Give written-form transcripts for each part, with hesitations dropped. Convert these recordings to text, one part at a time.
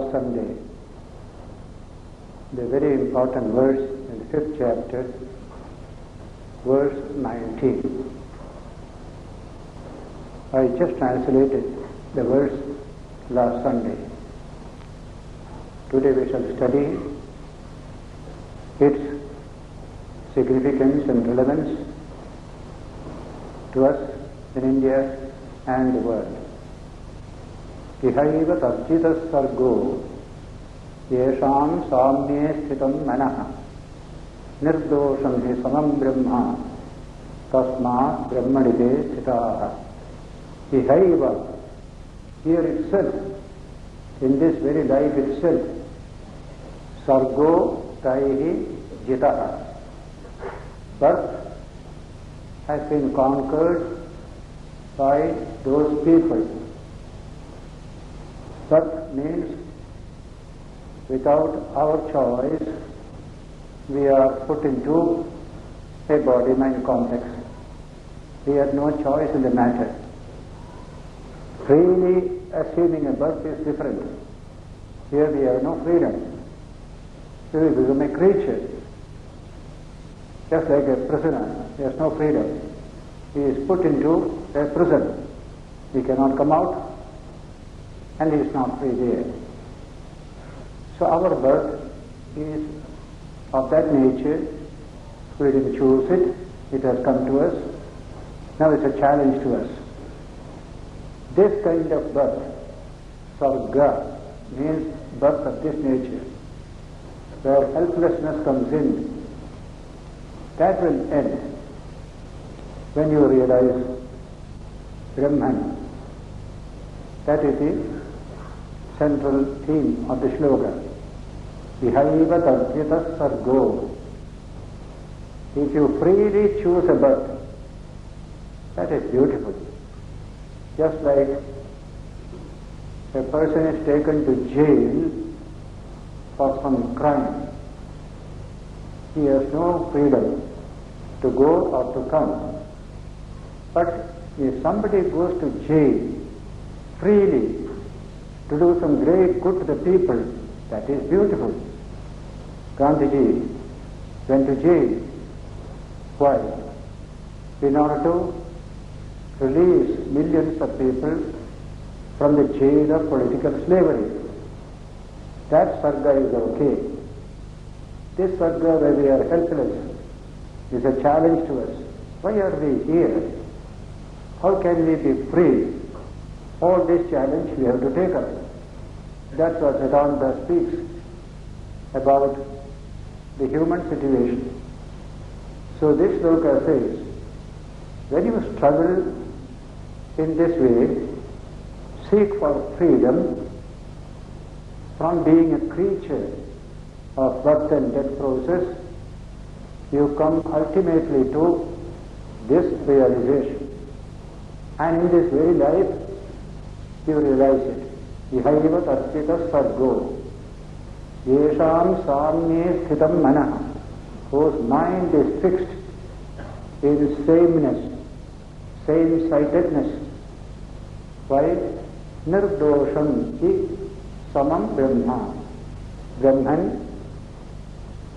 last Sunday, the very important verse in the 5th chapter, verse 19. I just translated the verse last Sunday. Today we shall study its significance and relevance to us in India and the world. Ihaiva tarjitas sargo yesham samye sthitam manah nirdosham hi samam brahma tasma brahmanide sthitaha. Ihaiva, here itself, in this very life itself, sargo taihi jitaha. Birth has been conquered by those people. Birth means without our choice we are put into a body-mind complex. We have no choice in the matter. Freely assuming a birth is different. Here we have no freedom. We become a creature. Just like a prisoner, he has no freedom. He is put into a prison. He cannot come out and he is not free there. So our birth is of that nature. We didn't choose it. It has come to us. Now it's a challenge to us. This kind of birth, sarga, means birth of this nature, where helplessness comes in. That will end when you realize Brahman. That is the central theme of the shloka. Ihaiva tarjitas sargo. If you freely choose a birth, that is beautiful. Just like a person is taken to jail for some crime, he has no freedom to go or to come. But if somebody goes to jail freely to do some great good to the people, that is beautiful. Gandhiji went to jail. Why? In order to release millions of people from the jail of political slavery. That sarga is okay. This sarga where we are helpless is a challenge to us. Why are we here? How can we be free? All this challenge we have to take up. That's what Vedanta speaks about the human situation. So this sloka says, when you struggle in this way, seek for freedom from being a creature of birth and death process, you come ultimately to this realization. And in this very life, you realize it. Ihaiva tarjitas sargo yesham samye sthitam manah, whose mind is fixed in sameness, same-sightedness. Why? Nirdosham hi samam brahma. Brahman,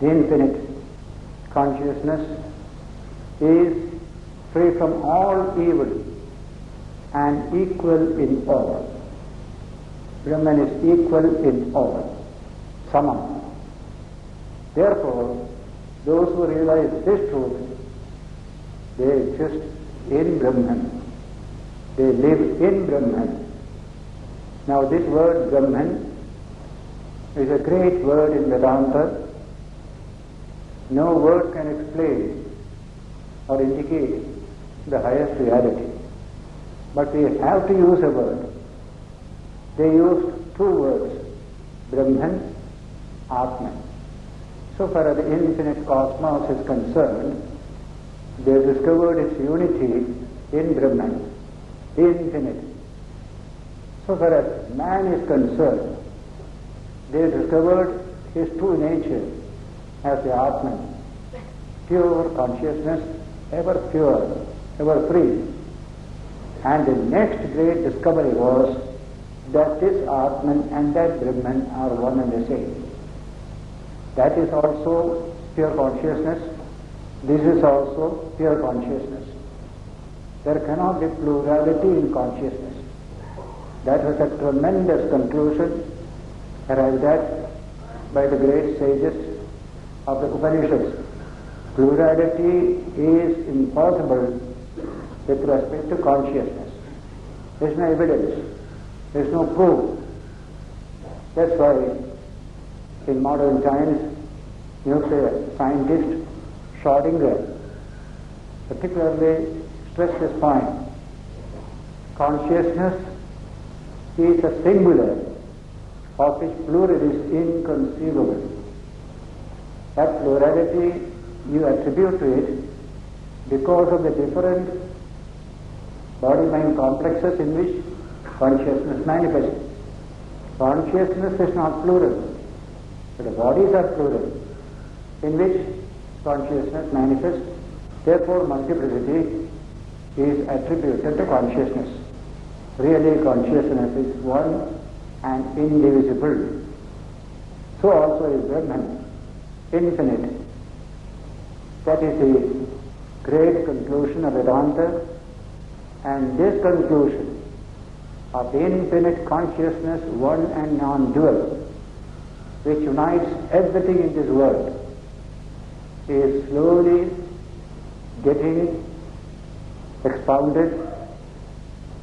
the infinite consciousness, is free from all evil and equal in all. Brahman is equal in all. Samam. Therefore, those who realize this truth, they exist in Brahman. They live in Brahman. Now this word Brahman is a great word in Vedanta. No word can explain or indicate the highest reality. But we have to use a word. They used two words, Brahman, Atman. So far as the infinite cosmos is concerned, they discovered its unity in Brahman, infinite. So far as man is concerned, they discovered his true nature as the Atman, pure consciousness, ever pure, ever free. And the next great discovery was that this Atman and that Brahman are one and the same. That is also pure consciousness. This is also pure consciousness. There cannot be plurality in consciousness. That was a tremendous conclusion arrived at by the great sages of the Upanishads. Plurality is impossible with respect to consciousness. There is no evidence. There is no proof. That's why in modern times, nuclear scientist Schrödinger particularly stressed this point. Consciousness is a singular of which plural is inconceivable. That plurality you attribute to it because of the different body-mind complexes in which consciousness manifests. Consciousness is not plural, but the bodies are plural, in which consciousness manifests. Therefore, multiplicity is attributed to consciousness. Really, consciousness is one and indivisible. So also is Brahman, infinite. That is the great conclusion of Vedanta, and this conclusion of the infinite consciousness, one and non-dual, which unites everything in this world, is slowly getting expounded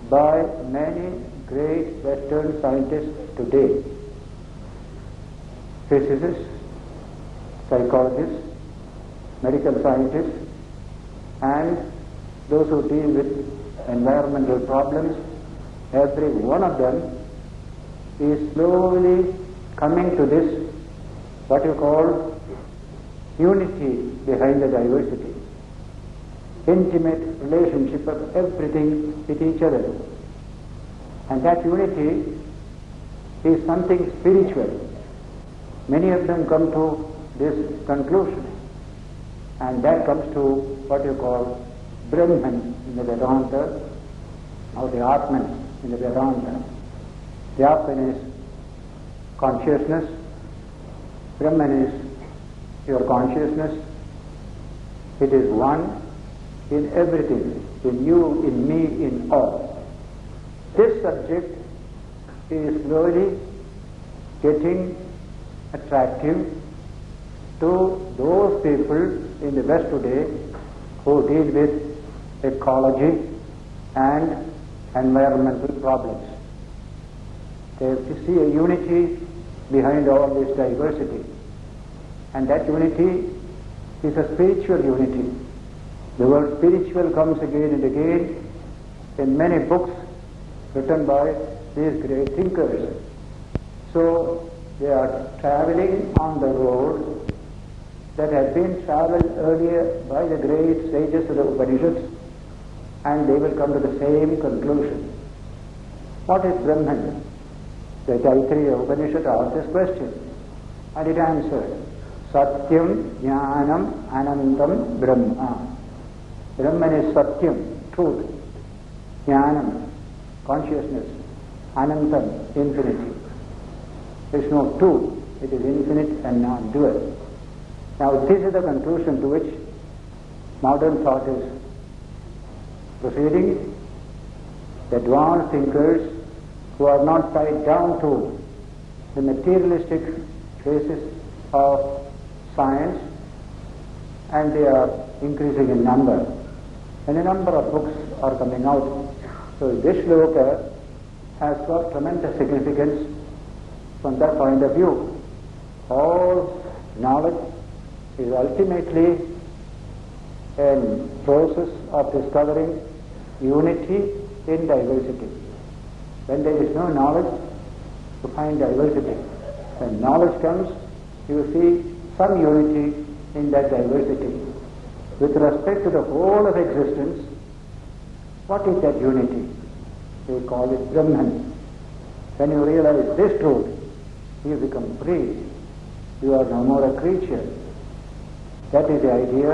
by many great Western scientists today. Physicists, psychologists, medical scientists, and those who deal with environmental problems, every one of them is slowly coming to this, what you call, unity behind the diversity, intimate relationship of everything with each other. And that unity is something spiritual. Many of them come to this conclusion, and that comes to what you call Brahman in the Vedanta, or the Atman in the Vedanta. The Atman is consciousness, Brahman is pure consciousness. It is one in everything, in you, in me, in all. This subject is slowly getting attractive to those people in the West today who deal with ecology and environmental problems. They see a unity behind all this diversity, and that unity is a spiritual unity. The word spiritual comes again and again in many books written by these great thinkers. So they are traveling on the road that had been traveled earlier by the great sages of the Upanishads, and they will come to the same conclusion. What is Brahman? The Taittiriya Upanishad asked this question, and it answered, Satyam Jnanam Anantam Brahma. Brahman is Satyam, truth, Jnanam, consciousness, Anantam, infinity. There is no two, it is infinite and non-dual. Now this is the conclusion to which modern thought is proceeding. The advanced thinkers who are not tied down to the materialistic traces of science, and they are increasing in number. And a number of books are coming out. So this shloka has got tremendous significance from that point of view. All knowledge is ultimately a process of discovering unity in diversity. When there is no knowledge, you find diversity. When knowledge comes, you see some unity in that diversity. With respect to the whole of existence, what is that unity? They call it Brahman. When you realize this truth, you become free. You are no more a creature. That is the idea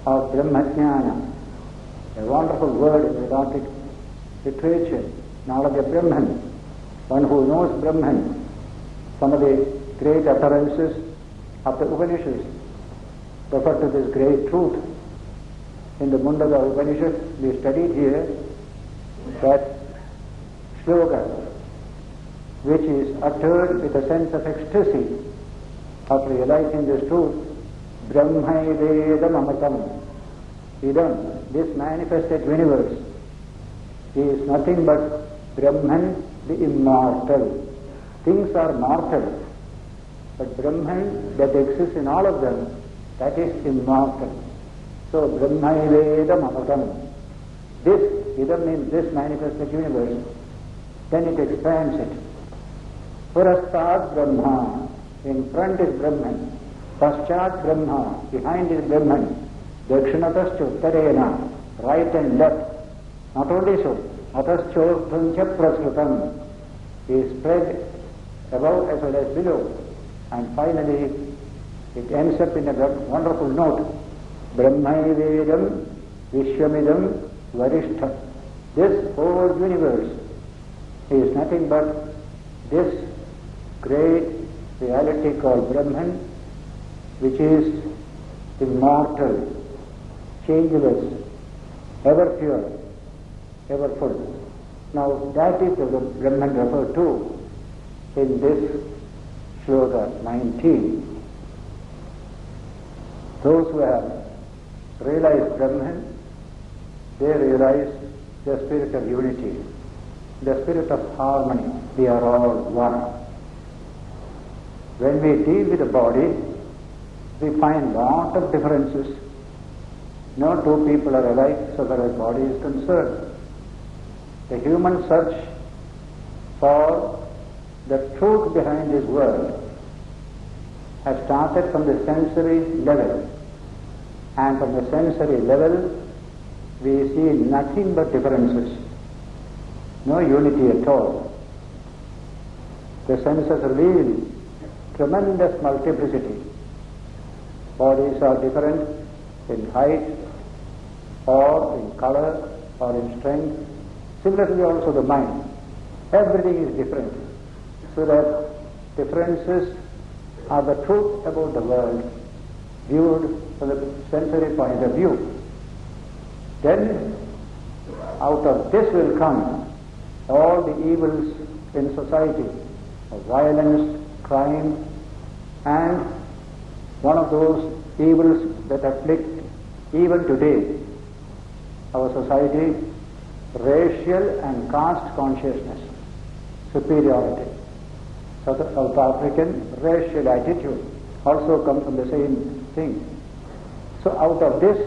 of Brahmajnana, a wonderful word in Vedantic literature, knowledge of Brahman. one who knows Brahman. Some of the great utterances of the Upanishads refer to this great truth. In the Mundaka Upanishad, we studied here that sloka, which is uttered with a sense of ecstasy of realizing this truth, Brahmaidedam Amatam. Idam, this manifested universe, is nothing but Brahman, the immortal. Things are mortal, but Brahman that exists in all of them, that is immortal. So Brahmaidedam Amatam. This, idam means this manifested universe, then it expands it. Purastad Brahma, in front is Brahman. Paschat Brahma, behind is Brahman. Dakshinatascha Uttarena, right and left. Not only so, Ataschodhancha Prasrutam, is spread above as well as below. And finally, it ends up in a wonderful note. Brahmaivedam Vishwamidam Varishtha. This whole universe is nothing but this great reality called Brahman, which is immortal, changeless, ever pure, ever full. Now that is the Brahman referred to in this sloka 19. Those who have realized Brahman, they realize the spirit of unity, the spirit of harmony. We are all one. When we deal with the body, we find lot of differences. No two people are alike so far as body is concerned. The human search for the truth behind this world has started from the sensory level. And from the sensory level, we see nothing but differences. No unity at all. The senses reveal tremendous multiplicity. Bodies are different in height, or in color, or in strength. Similarly also the mind. Everything is different. So that differences are the truth about the world viewed from the sensory point of view. Then out of this will come all the evils in society, of violence, crime, and one of those evils that afflict even today our society, racial and caste consciousness, superiority. South African racial attitude also comes from the same thing. So out of this,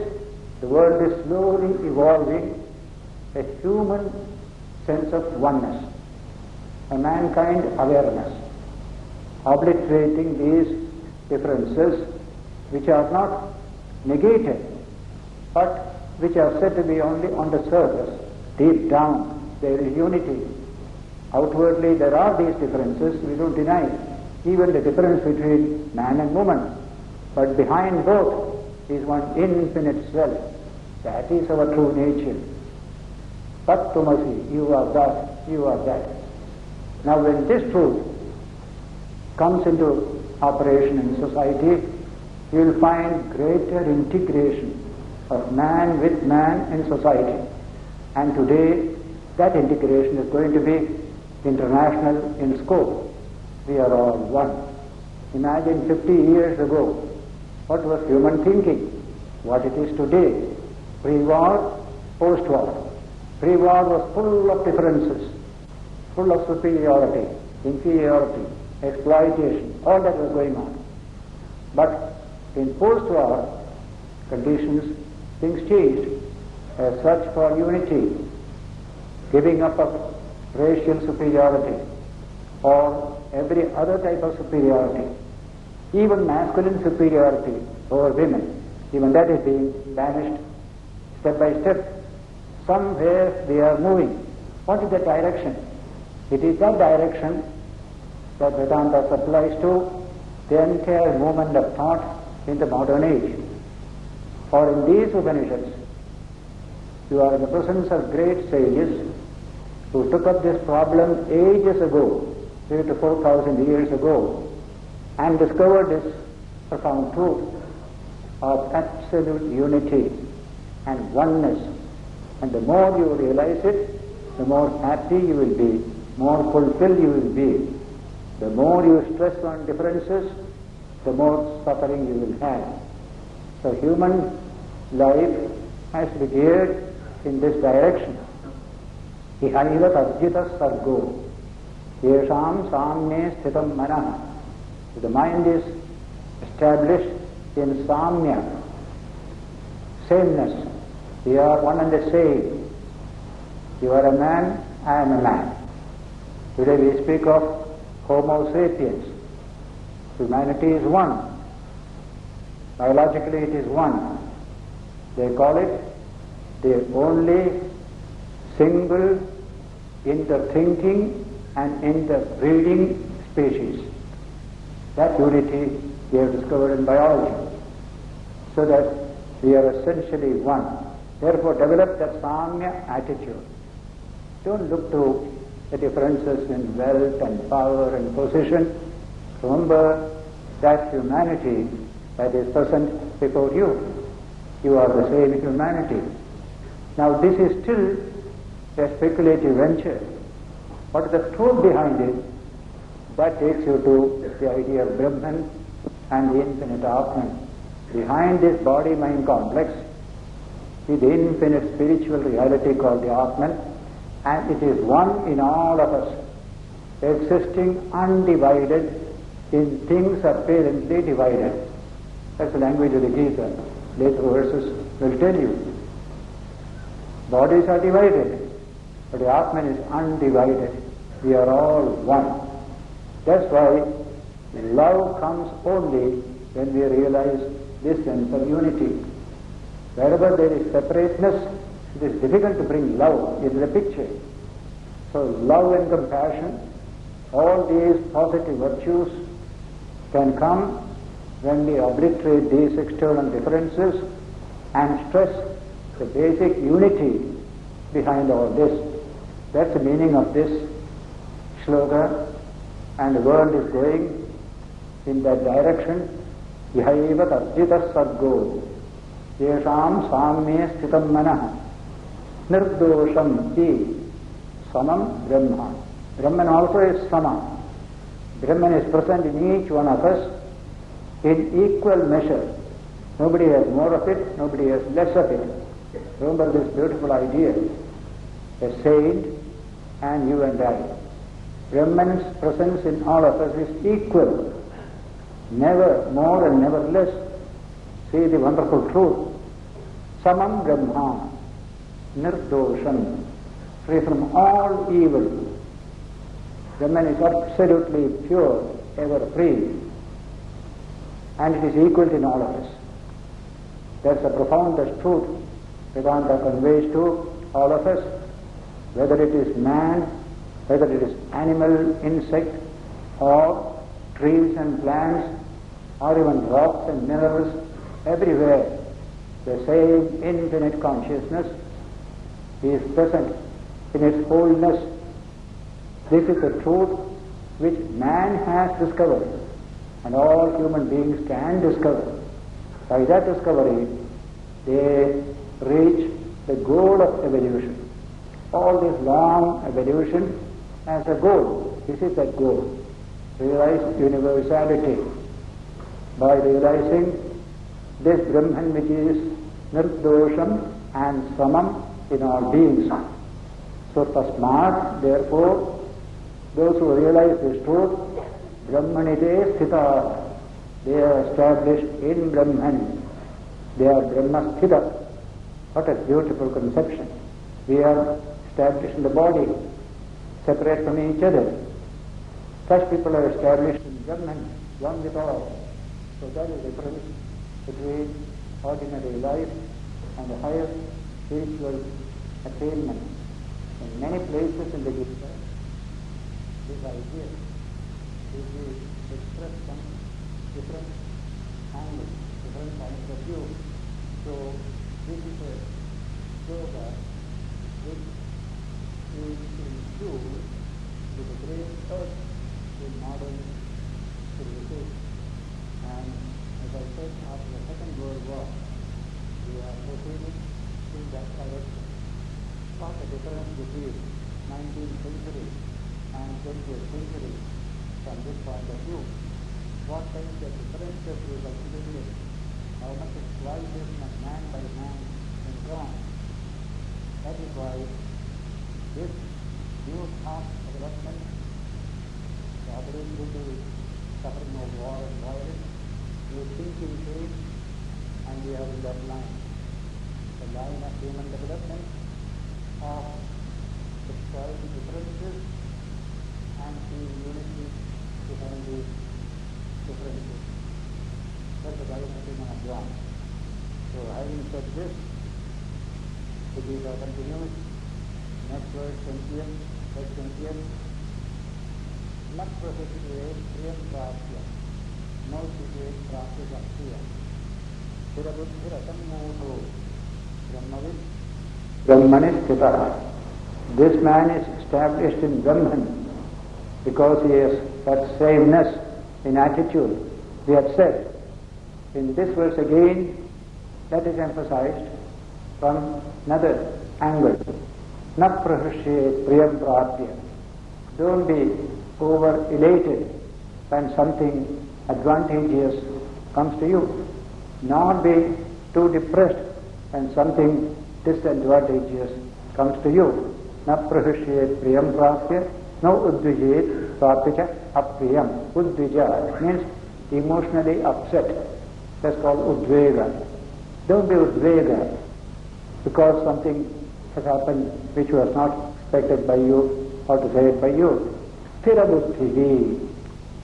the world is slowly evolving a human sense of oneness, a mankind awareness, obliterating these differences which are not negated, but which are said to be only on the surface. Deep down there is unity. Outwardly there are these differences, we don't deny even the difference between man and woman, but behind both is one infinite self. That is our true nature. Tattvamasi, you are that, you are that. Now when this truth comes into operation in society, you will find greater integration of man with man in society. And today that integration is going to be international in scope. We are all one. Imagine 50 years ago, what was human thinking? What it is today? Pre-war, post-war. Pre-war was full of differences, full of superiority, inferiority, exploitation, all that was going on. But in post-war conditions, things changed. A search for unity, giving up of racial superiority or every other type of superiority, even masculine superiority over women, even that is being banished step by step. Somewhere we are moving. What is the direction? It is that direction that Vedanta supplies to the entire movement of thought in the modern age. For in these Upanishads, you are in the presence of great sages who took up this problem ages ago, 3 to 4,000 years ago, and discovered this profound truth of absolute unity and oneness. And the more you realize it, the more happy you will be, more fulfilled you will be. The more you stress on differences, the more suffering you will have. So human life has to be geared in this direction. Ihaiva tarjita sargo, yesham samne sthitam manah. The mind is established in samya, sameness. We are one and the same. You are a man, I am a man. Today we speak of Homo sapiens. Humanity is one. Biologically it is one. They call it the only single interthinking and interbreeding species. That unity we have discovered in biology, so that we are essentially one. Therefore develop that samya attitude. Don't look to the differences in wealth and power and position. Remember that humanity that is present before you. You are the same humanity. Now this is still a speculative venture. What is the truth behind it? That takes you to the idea of Brahman and the infinite Atman. Behind this body-mind complex is the infinite spiritual reality called the Atman, and it is one in all of us, existing undivided in things apparently divided. That's the language of the Gita. Later verses will tell you. Bodies are divided, but the Atman is undivided. We are all one. That's why love comes only when we realize this sense of unity. Wherever there is separateness, it is difficult to bring love into the picture. So love and compassion, all these positive virtues can come when we obliterate these external differences and stress the basic unity behind all this. That's the meaning of this slogan, and the world is going in that direction. Ihaiva tarjita sargo, yesham samye sthitam manah, nirdosham hi samam brahma. Brahman also is sama. Brahman is present in each one of us in equal measure. Nobody has more of it, nobody has less of it. Remember this beautiful idea. A saint and you and I. Brahman's presence in all of us is equal. Never more and never less. See the wonderful truth. Samam Brahma, nirdosham, free from all evil. Brahman is absolutely pure, ever free. And it is equal in all of us. That's the profoundest truth Vedanta conveys to all of us. Whether it is man, whether it is animal, insect, or trees and plants, or even rocks and minerals, everywhere the same infinite consciousness is present in its wholeness. This is the truth which man has discovered, and all human beings can discover. By that discovery, they reach the goal of evolution. All this long evolution has a goal. This is that goal. Realize universality. By realizing this Brahman which is nirdosham and samam in all beings. So tasmat, therefore, those who realize this truth, Brahmanite sthita, they are established in Brahman. They are Brahma sthita. What a beautiful conception. We are established in the body, separate from each other. Such people are established in Brahman, one with all. So that is the difference between ordinary life and the higher spiritual attainment. In many places in the Gita, this idea is expressed from different angles, different points of view. So this is a yoga which is with the great earth in modern civilization. And as I said, after the Second World War, we are proceeding in that direction. What the difference between 19th century and 20th century from this point of view? What kinds of differences we have experienced? How much exploitation of man by man and so on. That is why this new thought development, gathering with the suffering of war and violence, new thinking phase, and we have in that line the line of human development of exploiting differences and seeing unity behind these differences. That's the line of human advance. So having said this, the Gita continues, next verse 20th, verse 20th, Lat prasasitve priyam prapya, no sitve prapya saktiya, thirabuddhira sammodho, brahmavid, brahmanisthita. This man is established in Brahman because he has that sameness in attitude. We have said, in this verse again, that is emphasized from another angle. Na prahashyet priyam prapya. Don't be over elated when something advantageous comes to you. Not be too depressed when something disadvantageous comes to you. Na prahashyet priyam prapya. No udvijet prapya apriyam. Udvija means emotionally upset. That's called udvega. Don't be udvega because something has happened which was not expected by you or desired by you. Sthira buddhi.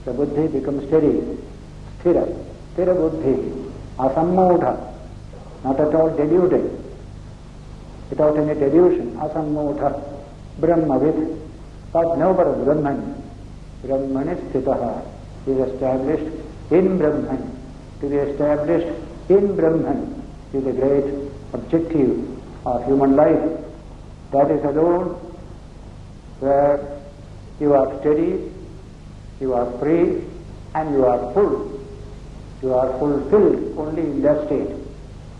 The buddhi becomes steady. Sthira. Sthira buddhi. Asammodha. Not at all deluded. Without any delusion. Asammodha. Brahmavid. But knower of Brahman. Brahmanisthitaha. Is established in Brahman. To be established in Brahman is the great objective of human life. That is alone where you are steady, you are free, and you are full. You are fulfilled only in that state.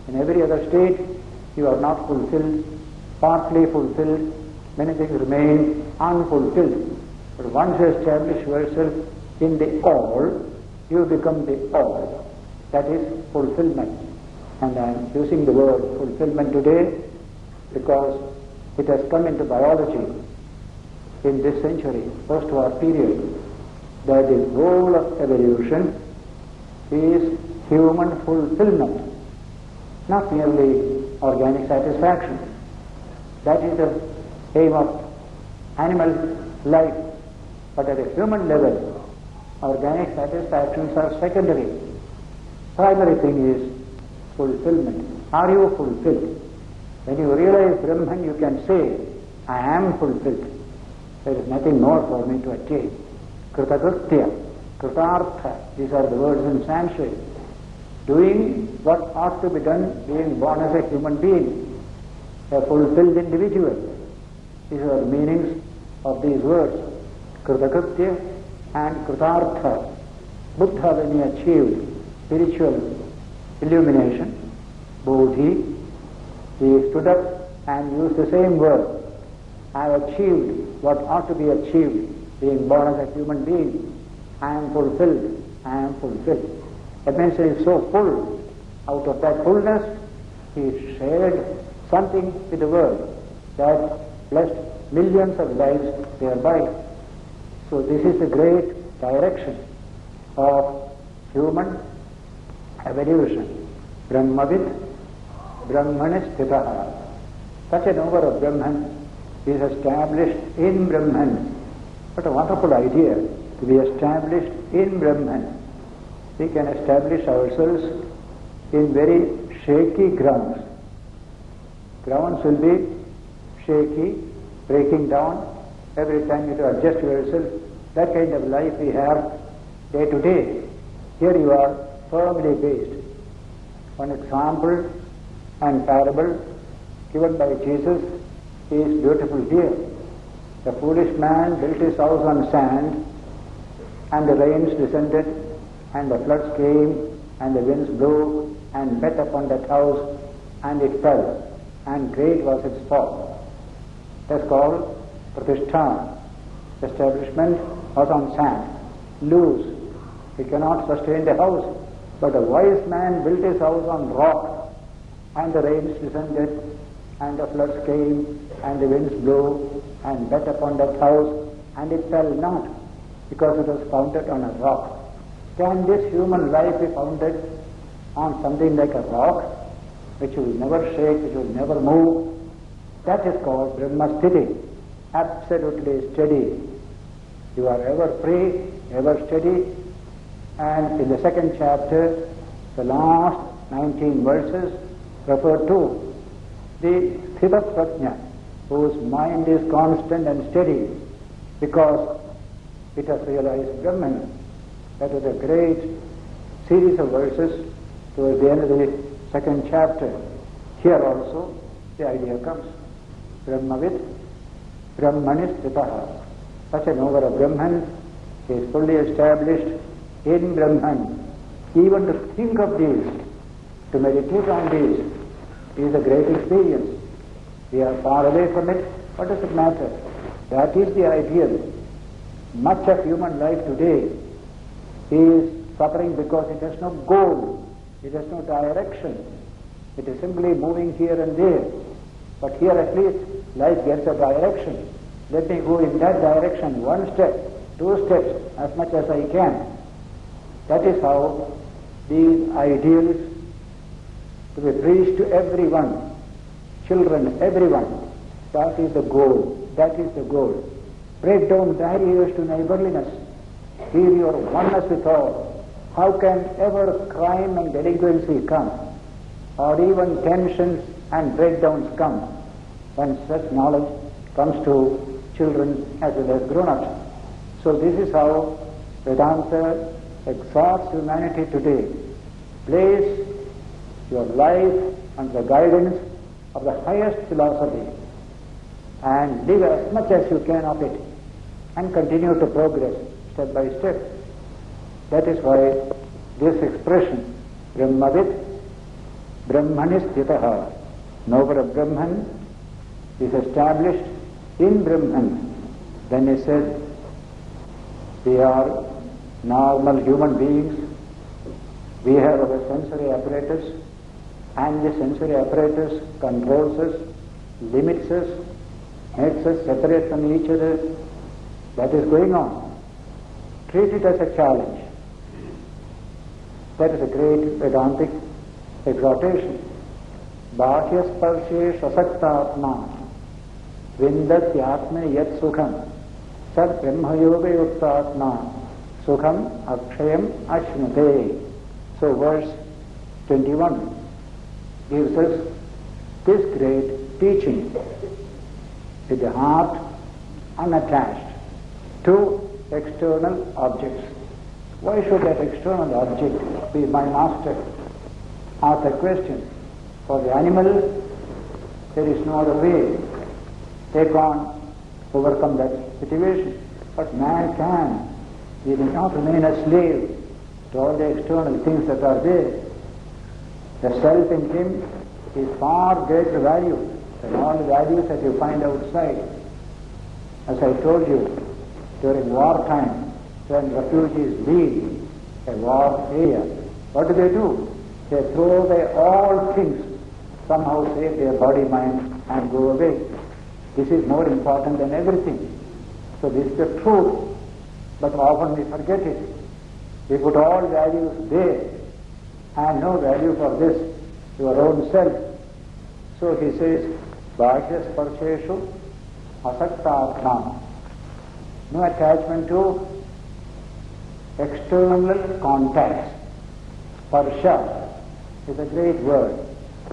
In every other state, you are not fulfilled, partly fulfilled, many things remain unfulfilled. But once you establish yourself in the all, you become the all. That is fulfillment. And I am using the word fulfillment today because it has come into biology in this century, post-war period, that the goal of evolution is human fulfillment, not merely organic satisfaction. That is the aim of animal life. But at a human level, organic satisfactions are secondary. Primary thing is fulfillment. Are you fulfilled? When you realize Brahman, you can say, I am fulfilled. There is nothing more for me to attain. Kritakritya, kritartha, these are the words in Sanskrit. Doing what ought to be done, being born as a human being, a fulfilled individual. These are the meanings of these words. Kritakritya and kritartha. Buddha, when he achieved spiritual illumination, bodhi, he stood up and used the same word. I have achieved what ought to be achieved, being born as a human being. I am fulfilled. I am fulfilled. That means he is so full. Out of that fullness, he shared something with the world that blessed millions of lives thereby. So this is the great direction of human evolution. Brahmavid, Brahmanisthitaha. Such a knower of Brahman is established in Brahman. What a wonderful idea, to be established in Brahman. We can establish ourselves in very shaky grounds. Grounds will be shaky, breaking down. Every time you have to adjust yourself. That kind of life we have day to day. Here you are firmly based. One example and parable given by Jesus is beautiful here. The foolish man built his house on sand, and the rains descended, and the floods came, and the winds blew, and beat upon that house, and it fell, and great was its fall. That's called Pratishtha. Establishment was on sand, loose. He cannot sustain the house. But a wise man built his house on rock, and the rains descended, and the floods came, and the winds blew, and beat upon that house, and it fell not, because it was founded on a rock. Can this human life be founded on something like a rock, which will never shake, which will never move? That is called Brahmasthiti, absolutely steady. You are ever free, ever steady. And in the second chapter, the last 19 verses refer to the Sthita Prajna, whose mind is constant and steady because it has realized Brahman. That is a great series of verses towards the end of the second chapter. Here also the idea comes. Brahmavid, Brahmanis Sthitaha. Such a knower of Brahman is fully established in Brahman. Even to think of these, to meditate on these, is a great experience. We are far away from it. What does it matter? That is the ideal. Much of human life today is suffering because it has no goal, it has no direction. It is simply moving here and there. But here at least life gets a direction. Let me go in that direction, one step, two steps, as much as I can. That is how these ideals to be preached to everyone, children, everyone. That is the goal. That is the goal. Break down barriers to neighborliness. Feel your oneness with all. How can ever crime and delinquency come, or even tensions and breakdowns come, when such knowledge comes to children as well as grown-ups? So this is how Vedanta exhorts humanity today. Place your life under the guidance of the highest philosophy and live as much as you can of it and continue to progress step by step. That is why this expression, Brahmavid, Brahmanis Sthitaha, knower of Brahman, is established in Brahman. Then he said, we are normal human beings. We have our sensory apparatus, and the sensory apparatus controls us, limits us, makes us separate from each other. That is going on. Treat it as a challenge. That is a great Vedantic exhortation. Bhāhyasparshe shasaktātmā vindatyātme yat sukham sad brahmayoga yuktātmā sukham akshayam ashnute. So verse 21 gives us this great teaching, with the heart unattached to external objects. Why should that external object be my master? Ask the question. For the animal, there is no other way. They can't overcome that situation. But man can. He will not remain a slave to all the external things that are there. The self in him is far greater value than all the values that you find outside. As I told you, during wartime, when refugees leave a war area, what do? They throw away all things, somehow save their body, mind, and go away. This is more important than everything. So this is the truth, but often we forget it. We put all values there and no value for this, your own self. So he says, Bhāhyas Parsheshu Asaktātmā. No attachment to external contacts. Parsha is a great word.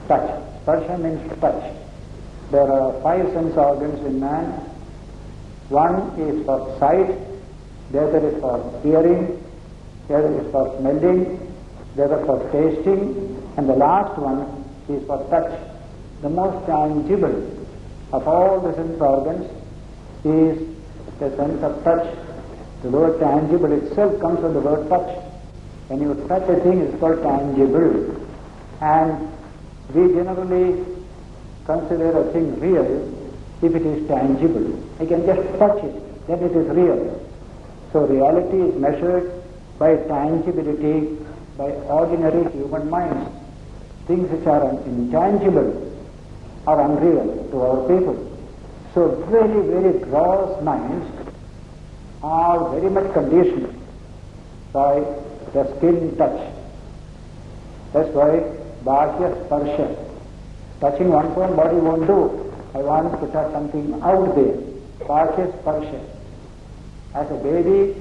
Touch. Parsha means touch. There are 5 sense organs in man. One is for sight, the other is for hearing, the other is for smelling, the other for tasting, and the last one is for touch. The most tangible of all the sense organs is the sense of touch. The word tangible itself comes from the word touch. When you touch a thing, it's called tangible. And we generally consider a thing real if it is tangible. I can just touch it, then it is real. So reality is measured by tangibility, by ordinary human minds. Things which are intangible are unreal to our people. So very, very gross minds are very much conditioned by the skin touch. That's why Bhashya Sparsha. Touching one's own body won't do. I want to touch something out there. Bhashya Sparsha. As a baby,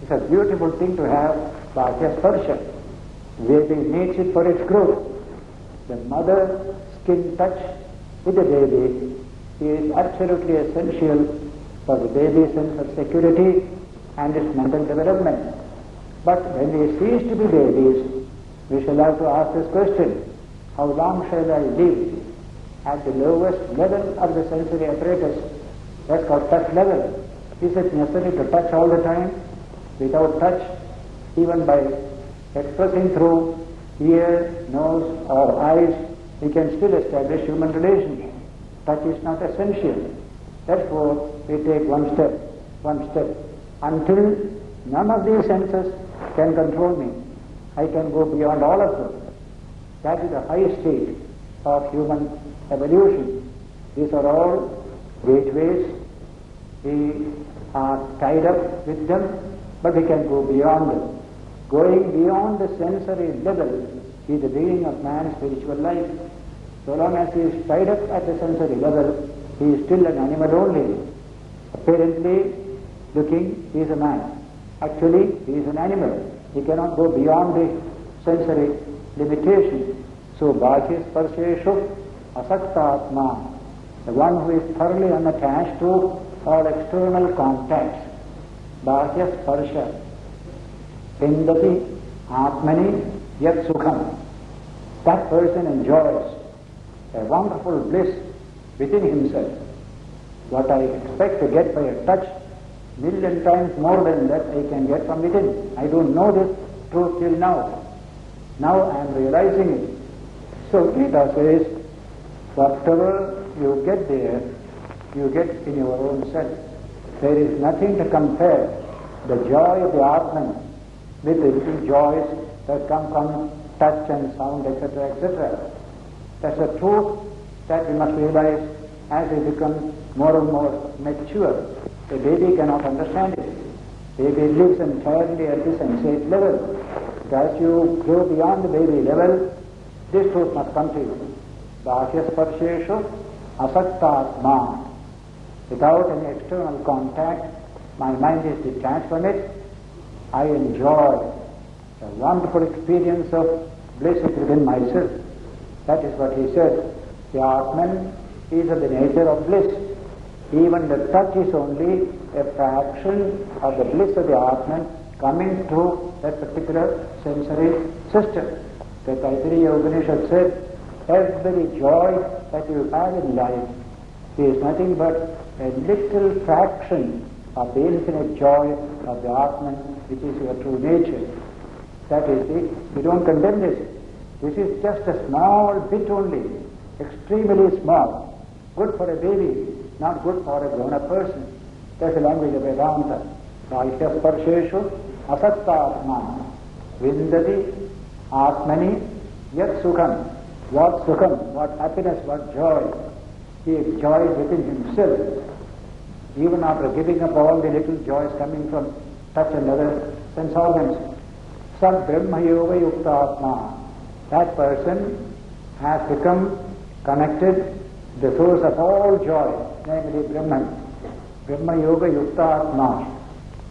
it's a beautiful thing to have Bhashya Sparsha. Baby needs it for its growth. The mother skin touch with the baby is absolutely essential for the baby's sense of security and its mental development. But when we cease to be babies, we shall have to ask this question: how long shall I live at the lowest level of the sensory apparatus? That's called touch level. Is it necessary to touch all the time? Without touch, even by expressing through ear, nose or eyes, we can still establish human relations. Touch is not essential. Therefore, we take one step, until none of these senses can control me. I can go beyond all of them. That is the high state of human evolution. These are all gateways. We are tied up with them, but we can go beyond them. Going beyond the sensory level is the beginning of man's spiritual life. So long as he is tied up at the sensory level, he is still an animal only. Apparently looking, he is a man. Actually, he is an animal. He cannot go beyond the sensory limitation. So, Bhashya Sparsheshu Asaktatma, the one who is thoroughly unattached to all external contacts. Bhashya Sparsha Indati Atmani Yat Sukham. That person enjoys a wonderful bliss within himself. What I expect to get by a touch, million times more than that I can get from within. I don't know this truth till now. Now I am realizing it. So Gita says, whatever you get there, you get in your own self. There is nothing to compare the joy of the Atman with the little joys that come from touch and sound, etc., etc. That's a truth that we must realize as we become more and more mature. The baby cannot understand it. Baby lives entirely at the sensate level. But as you grow beyond the baby level, this truth must come to you. Bhashya Sparsheshu Asaktatma. Without any external contact, my mind is detached from it. I enjoy a wonderful experience of bliss within myself. That is what he said. The Atman is of the nature of bliss. Even the touch is only a fraction of the bliss of the Atman coming through that particular sensory system. The Taittiriya Upanishad said, every joy that you have in life is nothing but a little fraction of the infinite joy of the Atman, which is your true nature. That is it. We don't condemn this. This is just a small bit only, extremely small. Good for a baby, not good for a grown-up person. That's the language of Vedanta. Bhashya Sparsheshu Asaktatma Vindati Atmani Yat Sukham. What Sukham, what happiness, what joy. He enjoys within himself, even after giving up all the little joys coming from touch and other sense organs. Sad Brahma Yoga Yukta Atma. That person has become connected to the source of all joy, namely Brahman. Brahma Yoga Yukta Atma.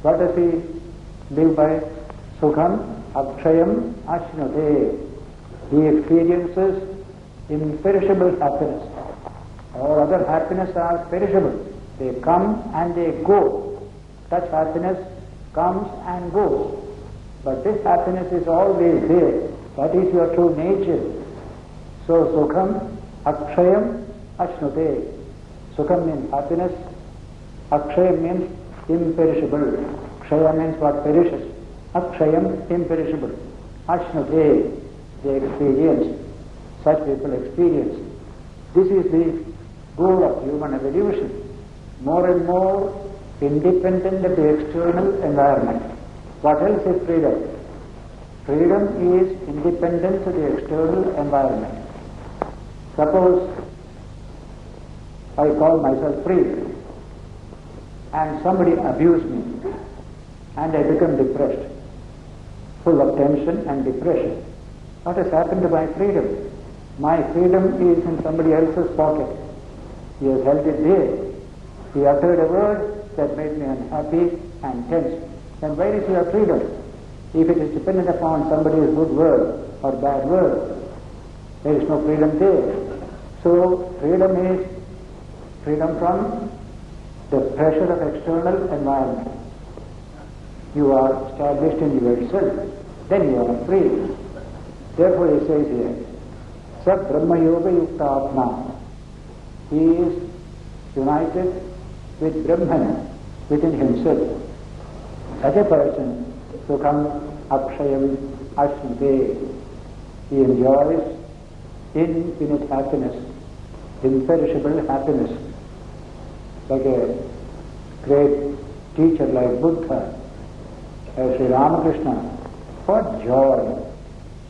What does he live by? Sukham Akshayam Ashnute. He experiences imperishable happiness. All other happiness are perishable. They come and they go. Such happiness comes and goes. But this happiness is always there. That is your true nature. So Sukham Akshayam Ashnute. Sukham means happiness. Akshaya means imperishable. Kshaya means what perishes. Akshayam, imperishable. Ashnute, they experience. Such people experience. This is the goal of human evolution. More and more independent of the external environment. What else is freedom? Freedom is independence of the external environment. Suppose I call myself free and somebody abused me and I become depressed, full of tension and depression. What has happened to my freedom? My freedom is in somebody else's pocket. He has held it there. He uttered a word that made me unhappy and tense. Then where is your freedom? If it is dependent upon somebody's good word or bad word, there is no freedom there. So freedom is freedom from the pressure of external environment. You are established in yourself, then you are free. Therefore he says here, Sat Brahma Yoga Yukta Atma. He is united with Brahman within himself. Such a person Sukham Akshayam Ashnute. He enjoys infinite happiness, imperishable happiness. Like a great teacher like Buddha, as Sri Ramakrishna, what joy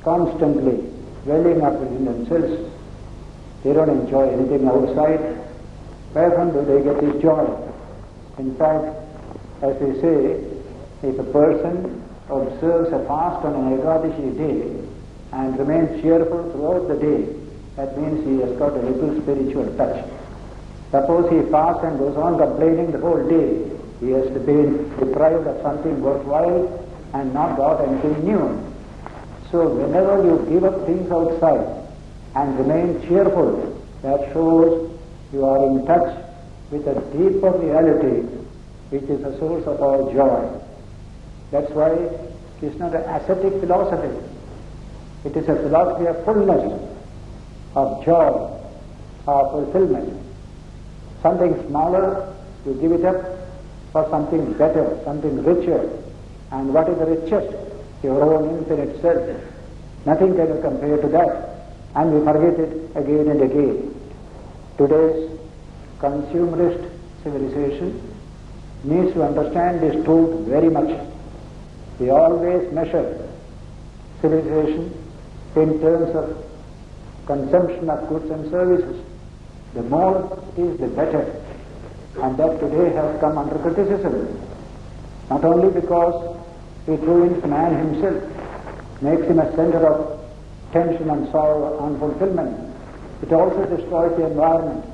constantly welling up within themselves. They don't enjoy anything outside. Where from do they get this joy? In fact, as we say, if a person observes a fast on an Ekadashi day and remains cheerful throughout the day, that means he has got a little spiritual touch. Suppose he fasts and goes on complaining the whole day, he has been deprived of something worthwhile and not got anything new. So whenever you give up things outside and remain cheerful, that shows you are in touch with a deeper reality which is the source of all joy. That's why it is not an ascetic philosophy. It is a philosophy of fullness, of joy, of fulfillment. Something smaller, you give it up for something better, something richer. And what is the richest? Your own infinite self. Nothing can compare to that. And we forget it again and again. Today's consumerist civilization needs to understand this truth very much. We always measure civilization in terms of consumption of goods and services. The more it is, the better. And that today has come under criticism. Not only because it ruins man himself, makes him a center of tension and sorrow and unfulfillment, it also destroys the environment.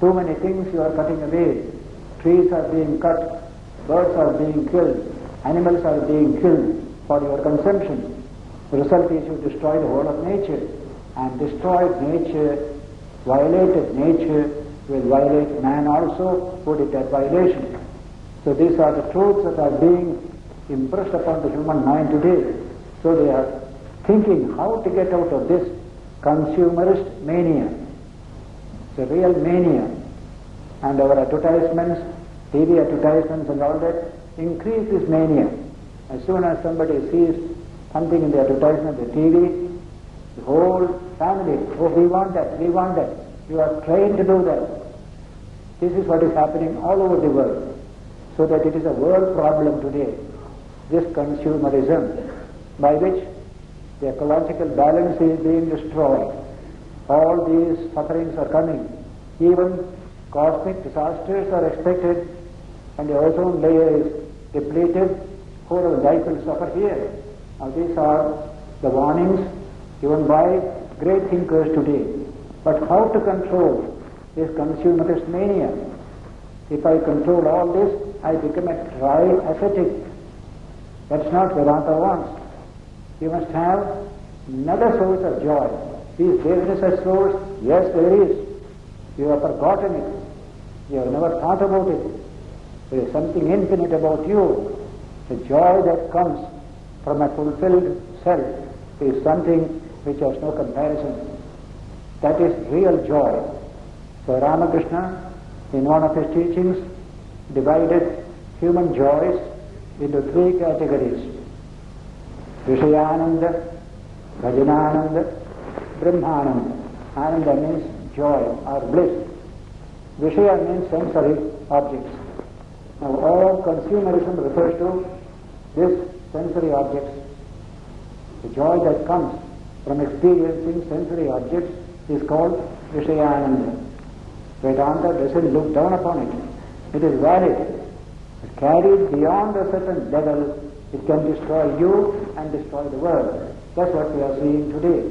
Too many things you are cutting away. Trees are being cut, birds are being killed, animals are being killed for your consumption. The result is you destroy the whole of nature. And destroyed nature, violated nature, will violate man also, put it at violation. So these are the truths that are being impressed upon the human mind today. So they are thinking how to get out of this consumerist mania. It's a real mania. And our advertisements, TV advertisements and all that, increase this mania. As soon as somebody sees something in the advertisement, the TV, the whole family, oh, we want that, we want that. You are trained to do that. This is what is happening all over the world. So that it is a world problem today, this consumerism, by which the ecological balance is being destroyed. All these sufferings are coming. Even cosmic disasters are expected, and the ozone layer is depleted. Coral life will suffer here. Now these are the warnings given by great thinkers today. But how to control this consumerist mania? If I control all this, I become a dry ascetic. That's not Vedanta wants. You must have another source of joy. Is there such source? Yes, there is. You have forgotten it. You have never thought about it. There is something infinite about you. The joy that comes from a fulfilled self is something which has no comparison. That is real joy. So Ramakrishna, in one of his teachings, divided human joys into three categories: Vishayananda, Bhajanananda, Brahmananda. Ananda means joy or bliss. Vishaya means sensory objects. Now all consumerism refers to this sensory objects. The joy that comes from experiencing sensory objects is called Vishayananda. Vedanta doesn't look down upon it. It is valid. But carried beyond a certain level, it can destroy you and destroy the world. That's what we are seeing today.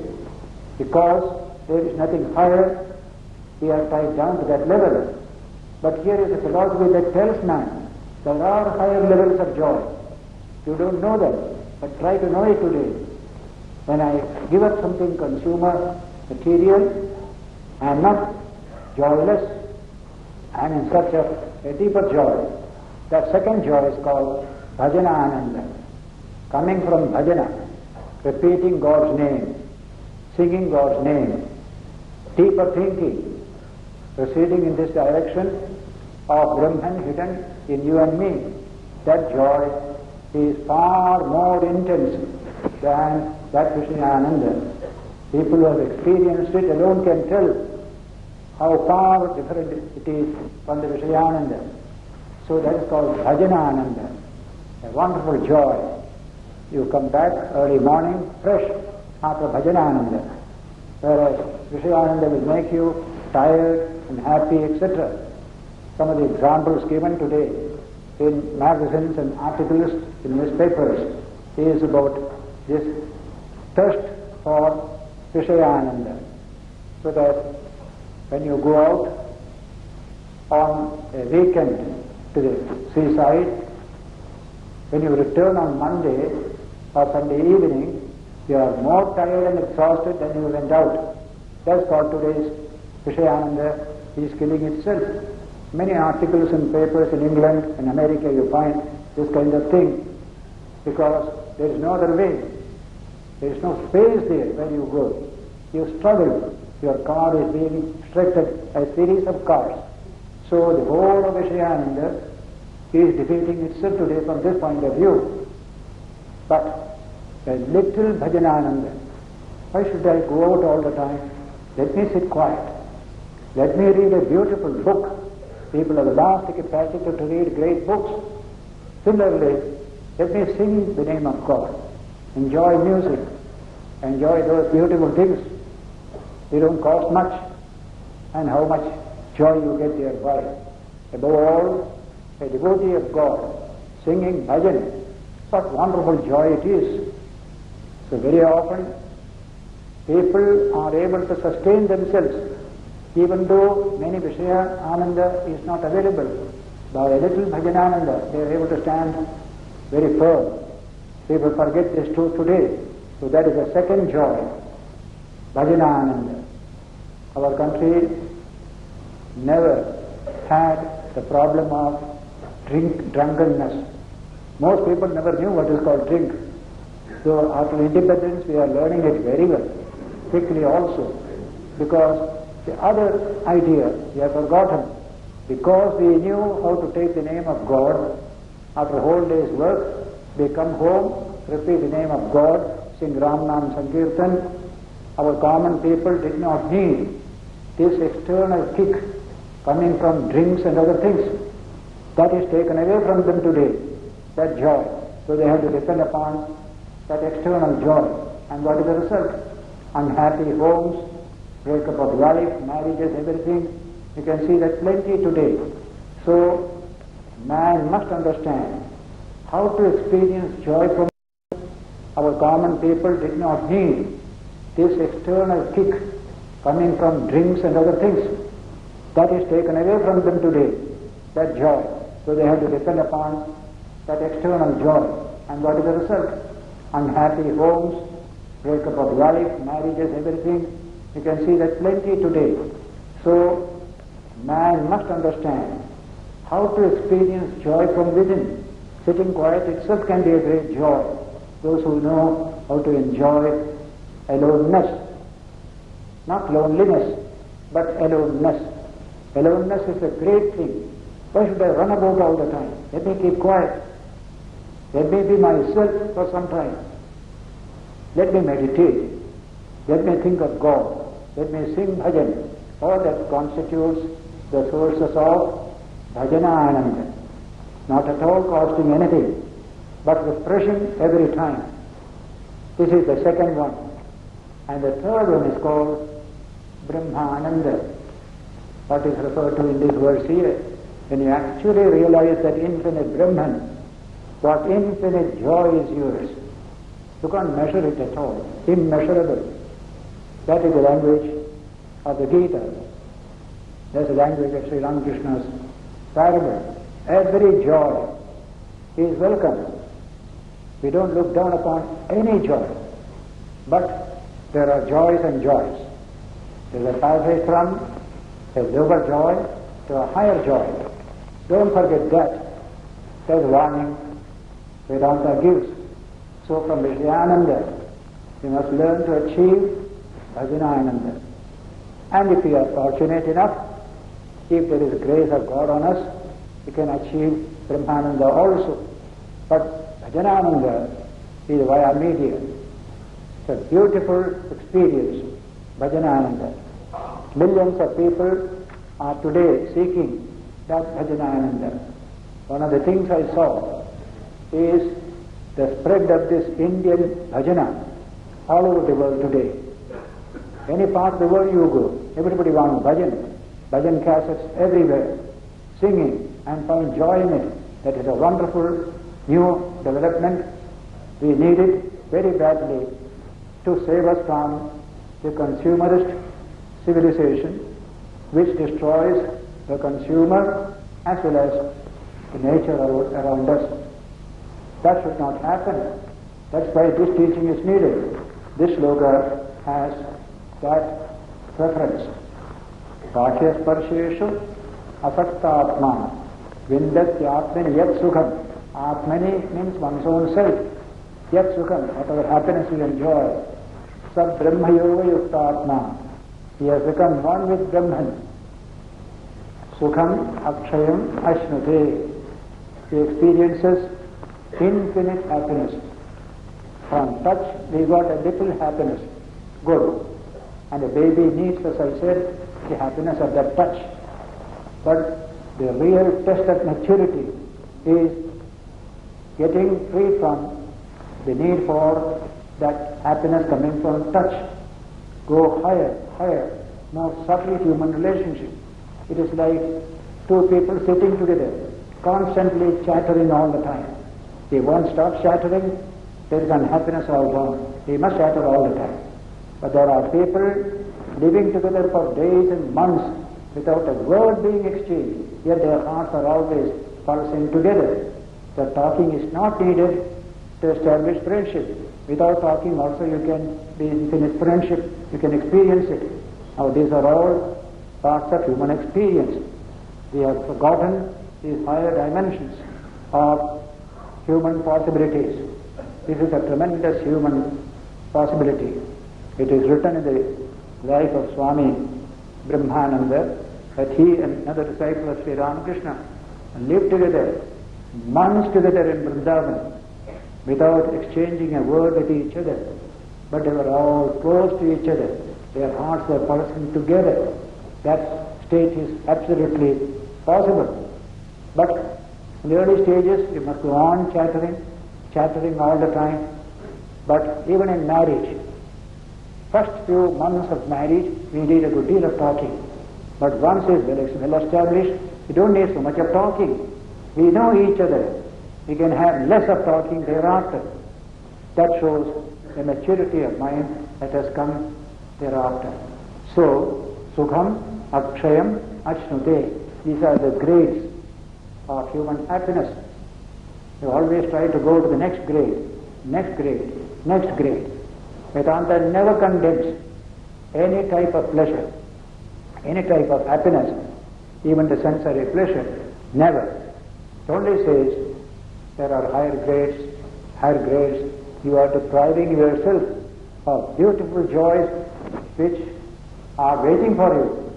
Because there is nothing higher, we are tied down to that level. But here is a philosophy that tells man there are higher levels of joy. You don't know them, but try to know it today. When I give up something consumer material, I am not joyless. I am in search of a deeper joy. That second joy is called Bhajanananda, coming from bhajana, repeating God's name, singing God's name, deeper thinking, proceeding in this direction of Brahman hidden in you and me. That joy is far more intense than that Vishayananda. People who have experienced it alone can tell how far different it is from the Vishayananda. So that is called Bhajanananda, a wonderful joy. You come back early morning fresh after Bhajanananda, whereas Vishayananda will make you tired and happy, etc. Some of the examples given today in magazines and articles in newspapers is about this thirst for Vishayananda, so that when you go out on a weekend to the seaside, when you return on Monday or Sunday evening, you are more tired and exhausted than you went out. That's called today's Vishayananda is killing itself. Many articles in papers in England and America you find this kind of thing, because there is no other way. There is no space there where you go. You struggle. Your car is being obstructed a series of cars. So the whole of Vishayananda is defeating itself today from this point of view. But a little Bhajanananda. Why should I go out all the time? Let me sit quiet. Let me read a beautiful book. People have lost the capacity to read great books. Similarly, let me sing the name of God. Enjoy music. Enjoy those beautiful things. They don't cost much. And how much joy you get thereby. Above all, a devotee of God singing bhajan. What wonderful joy it is. So very often, people are able to sustain themselves, even though many Vishaya Ananda is not available. By a little Bhajanananda, they are able to stand very firm. People forget this truth today. So that is the second joy, Bhajanananda. Our country never had the problem of drunkenness. Most people never knew what is called drink. So after independence we are learning it very well, quickly also, because the other idea we have forgotten. Because we knew how to take the name of God, after a whole day's work, we come home, repeat the name of God, sing Ram Nam Sankirtan. Our common people did not need this external kick coming from drinks and other things. That is taken away from them today, that joy. So they have to depend upon that external joy. And what is the result? Unhappy homes, breakup of life, marriages, everything. You can see that plenty today. So man must understand how to experience joy from. Our common people did not need this external kick coming from drinks and other things. That is taken away from them today, that joy. So they have to depend upon that external joy. And what is the result? Unhappy homes, breakup of life, marriages, everything. You can see that plenty today. So man must understand how to experience joy from within. Sitting quiet itself can be a great joy. Those who know how to enjoy aloneness, not loneliness, but aloneness. Aloneness is a great thing. Why should I run about all the time? Let me keep quiet. Let me be myself for some time. Let me meditate. Let me think of God. Let me sing bhajan. All that constitutes the sources of bhajana ananda. Not at all costing anything, but refreshing every time. This is the second one. And the third one is called Brahmananda. What is referred to in this verse here. When you actually realize that infinite Brahman, what infinite joy is yours. You can't measure it at all. Immeasurable. That is the language of the Gita. That's the language of Sri Ramakrishna's parable. Every joy is welcome. We don't look down upon any joy. But there are joys and joys. There's a passage from a lower joy to a higher joy. Don't forget that. There's warning Vedanta gives. So from Vishyananda, we must learn to achieve Bhajanananda. And if we are fortunate enough, if there is grace of God on us, we can achieve Brahmananda also. But Bhajanananda is via media. It's a beautiful experience, Bhajanananda. Millions of people are today seeking that Bhajanananda. One of the things I saw is the spread of this Indian bhajana all over the world today. Any part of the world you go, everybody wants bhajan cassettes everywhere, singing and find joy in it. That is a wonderful new development. We need it very badly to save us from the consumerist civilization which destroys the consumer as well as the nature around us. That should not happen. That's why this teaching is needed. This sloka has that preference. Bhakya sparsheshu asaktatma vindatyatmani yat sukham. Atmani means one's own self. Yat sukham, whatever happiness we enjoy. Sab brahma yoga yuktatma. He has become one with Brahman. Sukham akshayam ashnute. He experiences infinite happiness. From touch we got a little happiness. Good. And the baby needs, as I said, the happiness of that touch. But the real test of maturity is getting free from the need for that happiness coming from touch. Go higher, more subtle human relationship. It is like two people sitting together, constantly chattering all the time. They won't stop chattering, there is unhappiness all around. They must chatter all the time. But there are people living together for days and months without a word being exchanged, yet their hearts are always pulsing together. The talking is not needed to establish friendship. Without talking also you can be in infinite friendship, you can experience it. Now these are all parts of human experience. We have forgotten these higher dimensions of human possibilities. This is a tremendous human possibility. It is written in the life of Swami Brahmananda that he and another disciple of Sri Ramakrishna lived together, months together in Vrindavan without exchanging a word with each other. But they were all close to each other. Their hearts were pulsing together. That state is absolutely possible. But in the early stages, you must go on chattering all the time. But even in marriage, first few months of marriage, we need a good deal of talking. But once it's well established, we don't need so much of talking. We know each other. We can have less of talking thereafter. That shows the maturity of mind that has come thereafter. So, Sukham, Akshayam, Achnute. These are the grades of human happiness. You always try to go to the next grade, next grade, next grade. Vedanta never condemns any type of pleasure, any type of happiness, even the sensory pleasure. Never. It only says there are higher grades. You are depriving yourself of beautiful joys which are waiting for you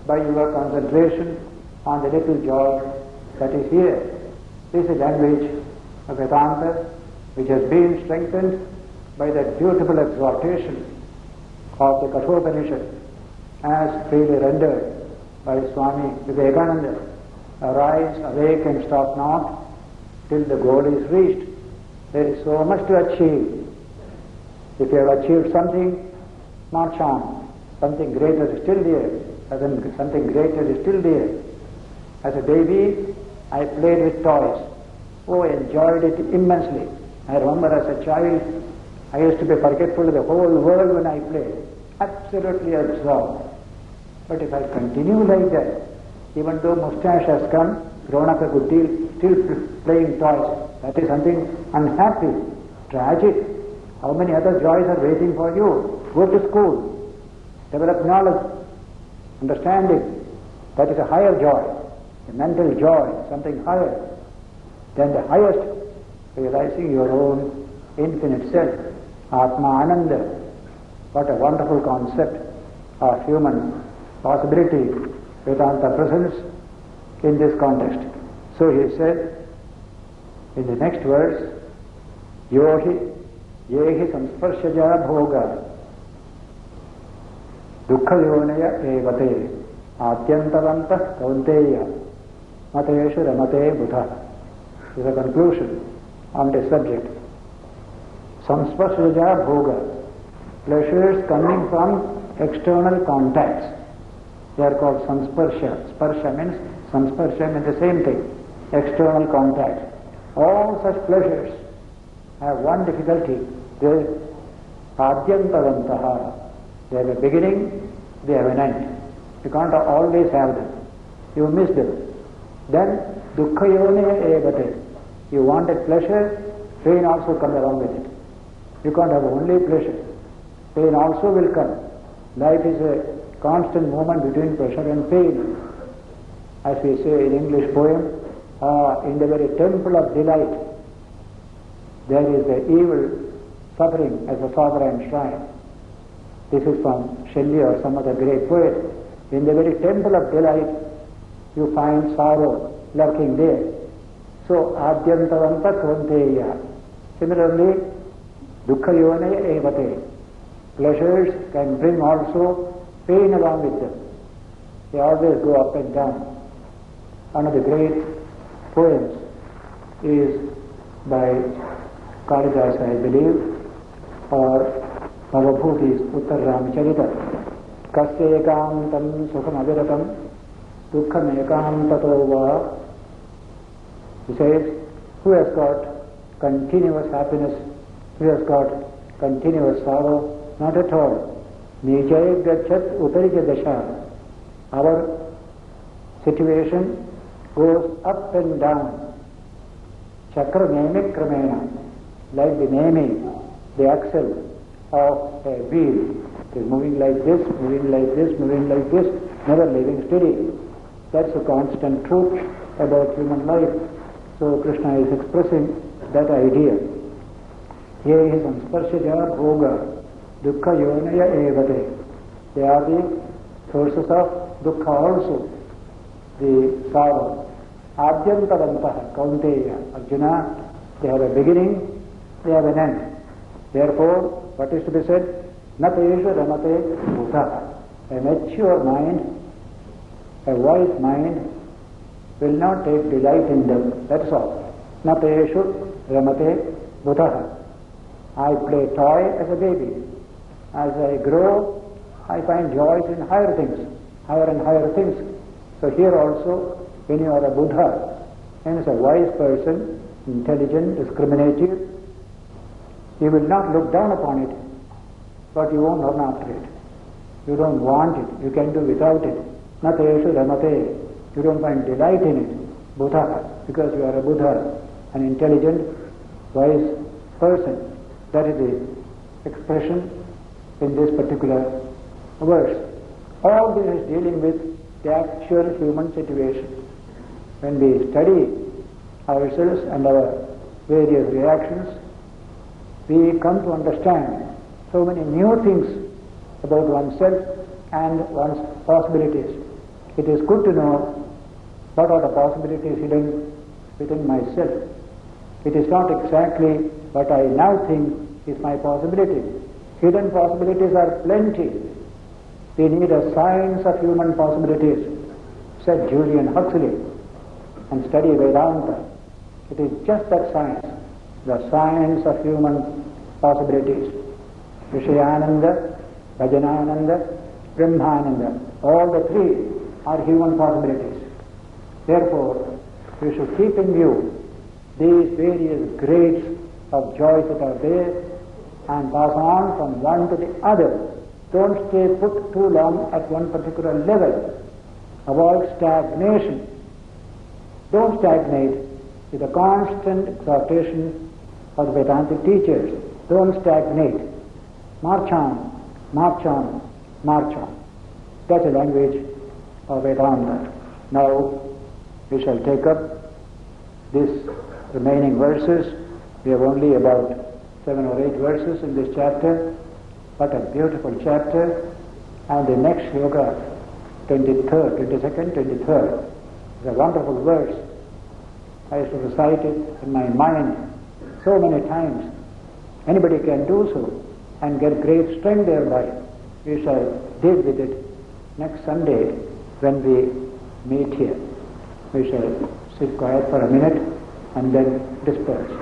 by your concentration on the little joy that is here. This is language of Vedanta which has been strengthened by that beautiful exhortation of the Kathopanishad as freely rendered by Swami Vivekananda. Arise, awake and stop not till the goal is reached. There is so much to achieve. If you have achieved something, march on. Something greater is still there. Something greater is still there. As a baby, I played with toys. Oh, I enjoyed it immensely. I remember as a child, I used to be forgetful of the whole world when I played. Absolutely absorbed. But if I continue like that, even though mustache has come, grown up a good deal, still playing toys, that is something unhappy, tragic. How many other joys are waiting for you? Go to school, develop knowledge, understanding. That is a higher joy, a mental joy, something higher than the highest, realizing your own infinite self, Atma Ananda. What a wonderful concept of human possibility, Vedanta presence in this context. So he said in the next verse, Yohi yehi samsparshaja bhoga dukkha yonaya evate atyantavantah kaunteya mateshu ramate buddha. This is a conclusion on this subject. Samsparshaja bhoga, pleasures coming from external contacts. They are called samsparsha. Sparsha means the same thing, external contact. All such pleasures have one difficulty. They adyantavantaha. They have a beginning, they have an end. You can't always have them. You miss them. Then dukkha yonaya evate. You wanted pleasure, pain also comes along with it. You can't have only pleasure. Pain also will come. Life is a constant movement between pleasure and pain. As we say in English poem, in the very temple of delight, there is the evil suffering as a sovereign shrine. This is from Shelley or some other great poet. In the very temple of delight, you find sorrow lurking there. So, adyantavanta kaunteya. Similarly, dukkha yonaya evate. Pleasures can bring also pain along with them. They always go up and down. One of the great poems is by Kalidas, I believe, or Bhavabhuti's Uttar Ramacharita. Kasya ekantam sukham aviratam dukkham ekantato va. He says, who has got continuous happiness, who has got continuous sorrow? Not at all. Nijay gachat utarija dasha. Our situation goes up and down. Chakra neme kramena. Like the neme, the axle of a wheel. It is moving like this, moving like this, moving like this, never living steady. That's a constant truth about human life. So Krishna is expressing that idea. Yehi samsparshaja bhoga dukkha yonaya evate. They are the sources of dukkha also, the sorrow. Adyantavantaha kaunteya. Arjuna, they have a beginning, they have an end. Therefore, what is to be said? Nateshu ramate buddha. A mature mind, a wise mind, will not take delight in them. That's all. Nateshu ramate buddha. I play toy as a baby. As I grow, I find joys in higher things, higher and higher things. So here also, when you are a Buddha, and as a wise person, intelligent, discriminative, you will not look down upon it, but you won't run after it. You don't want it, you can do without it. Nateshu ramate. You don't find delight in it, Buddha, because you are a Buddha, an intelligent, wise person. That is the expression in this particular verse. All this is dealing with the actual human situation. When we study ourselves and our various reactions, we come to understand so many new things about oneself and one's possibilities. It is good to know What are the possibilities hidden within myself? It is not exactly what I now think is my possibility. Hidden possibilities are plenty. We need a science of human possibilities, said Julian Huxley, and study Vedanta. It is just that science, the science of human possibilities. Vishayananda, Bhajanananda, Brahmananda, all the three are human possibilities. Therefore, we should keep in view these various grades of joys that are there and pass on from one to the other. Don't stay put too long at one particular level. Avoid stagnation. Don't stagnate with the constant exhortation of the Vedantic teachers. Don't stagnate. March on, march on, march on. That's the language of Vedanta. Now we shall take up this remaining verses. We have only about 7 or 8 verses in this chapter. What a beautiful chapter. And the next yoga, 23rd, 22nd, 23rd, is a wonderful verse. I used to recite it in my mind so many times. Anybody can do so and get great strength thereby. We shall deal with it next Sunday when we meet here. We shall sit quiet for a minute and then disperse.